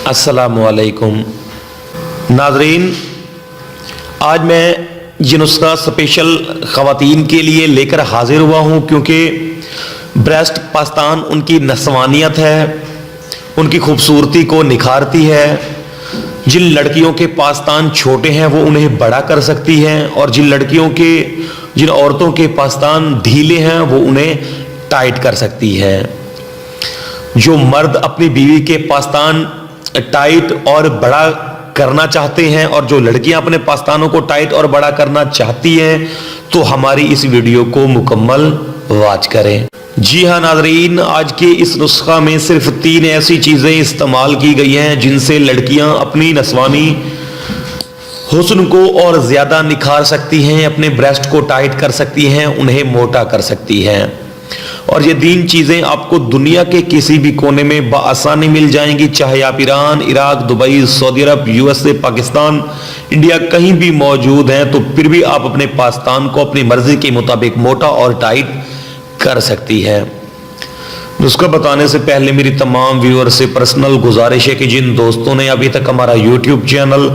अस्सलामुअलैकुम नाज़रीन, आज मैं ये नुस्खा स्पेशल ख़वातीन के लिए लेकर हाजिर हुआ हूँ क्योंकि ब्रेस्ट पास्तान उनकी नस्वानियत है, उनकी खूबसूरती को निखारती है। जिन लड़कियों के पास्तान छोटे हैं वो उन्हें बड़ा कर सकती हैं और जिन औरतों के पास्तान ढीले हैं वो उन्हें टाइट कर सकती है। जो मर्द अपनी बीवी के पास्तान टाइट और बड़ा करना चाहते हैं और जो लड़कियां अपने पास्तानों को टाइट और बड़ा करना चाहती हैं तो हमारी इस वीडियो को मुकम्मल वॉच करें। जी हाँ नाज़रीन, आज के इस नुस्खा में सिर्फ 3 ऐसी चीजें इस्तेमाल की गई हैं जिनसे लड़कियां अपनी नस्वानी हुस्न को और ज्यादा निखार सकती हैं, अपने ब्रेस्ट को टाइट कर सकती हैं, उन्हें मोटा कर सकती हैं। और ये 3 चीजें आपको दुनिया के किसी भी कोने में बआसानी मिल जाएंगी, चाहे आप ईरान, इराक, दुबई, सऊदी अरब, यूएसए, पाकिस्तान, इंडिया कहीं भी मौजूद हैं तो फिर भी आप अपने पास्तान को अपनी मर्जी के मुताबिक मोटा और टाइट कर सकती है। नुस्खा बताने से पहले मेरी तमाम व्यूअर से पर्सनल गुजारिश है कि जिन दोस्तों ने अभी तक हमारा यूट्यूब चैनल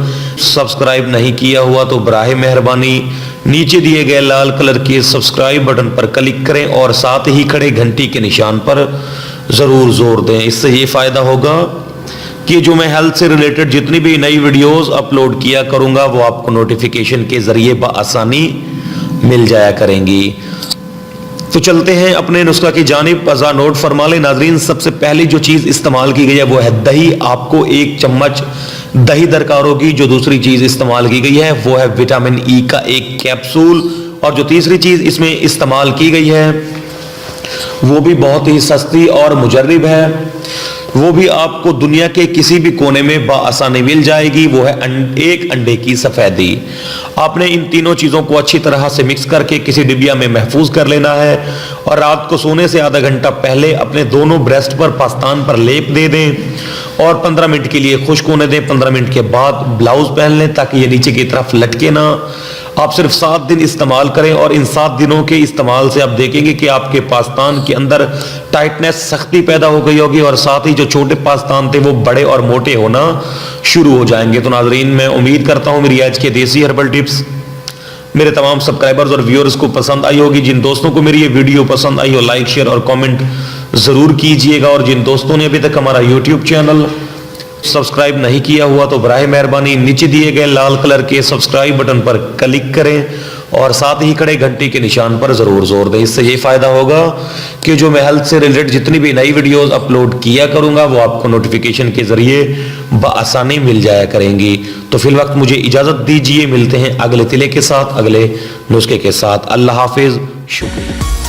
सब्सक्राइब नहीं किया हुआ तो बराए मेहरबानी नीचे दिए गए लाल कलर के सब्सक्राइब बटन पर क्लिक करें और साथ ही खड़े घंटी के निशान पर जरूर जोर दें। इससे ये फायदा होगा कि जो मैं हेल्थ से रिलेटेड जितनी भी नई वीडियोस अपलोड किया करूंगा वो आपको नोटिफिकेशन के जरिए बआसानी मिल जाया करेंगी। तो चलते हैं अपने नुस्खा की जानिब। पज़ा नोट फरमा लें नाज़रीन, सबसे पहली जो चीज इस्तेमाल की गई है वो है दही। आपको 1 चम्मच दही दरकार होगी। जो दूसरी चीज इस्तेमाल की गई है वो है विटामिन ई का 1 कैप्सूल। और जो तीसरी चीज इसमें इस्तेमाल की गई है वो भी बहुत ही सस्ती और मुजर्रिब है, वो भी आपको दुनिया के किसी भी कोने में बआसानी मिल जाएगी। वो है 1 अंडे की सफेदी। आपने इन तीनों चीजों को अच्छी तरह से मिक्स करके किसी डिबिया में महफूज कर लेना है और रात को सोने से आधा घंटा पहले अपने दोनों ब्रेस्ट पर पास्तान पर लेप दे दें और 15 मिनट के लिए खुश्क होने दें। 15 मिनट के बाद ब्लाउज पहन लें ताकि ये नीचे की तरफ लटके ना। आप सिर्फ 7 दिन इस्तेमाल करें और इन 7 दिनों के इस्तेमाल से आप देखेंगे कि आपके पास्तान के अंदर टाइटनेस, सख्ती पैदा हो गई होगी और साथ ही जो छोटे पास्तान थे वो बड़े और मोटे होना शुरू हो जाएंगे। तो नाजरीन, मैं उम्मीद करता हूं मेरी आज के देसी हर्बल टिप्स मेरे तमाम सब्सक्राइबर्स और व्यूअर्स को पसंद आई होगी। जिन दोस्तों को मेरी ये वीडियो पसंद आई हो लाइक, शेयर और कॉमेंट जरूर कीजिएगा। और जिन दोस्तों ने अभी तक हमारा यूट्यूब चैनल सब्सक्राइब नहीं किया हुआ तो बराए मेहरबानी नीचे दिए गए लाल कलर के सब्सक्राइब बटन पर क्लिक करें और साथ ही खड़े घंटी के निशान पर जरूर जोर दें। इससे ये फायदा होगा कि जो मैं हेल्थ से रिलेटेड जितनी भी नई वीडियोस अपलोड किया करूंगा वो आपको नोटिफिकेशन के जरिए बआसानी मिल जाया करेंगी। तो फिल वक्त मुझे इजाजत दीजिए, मिलते हैं अगले तिले के साथ, अगले नुस्खे के साथ। अल्लाह हाफिज, शुक्रिया।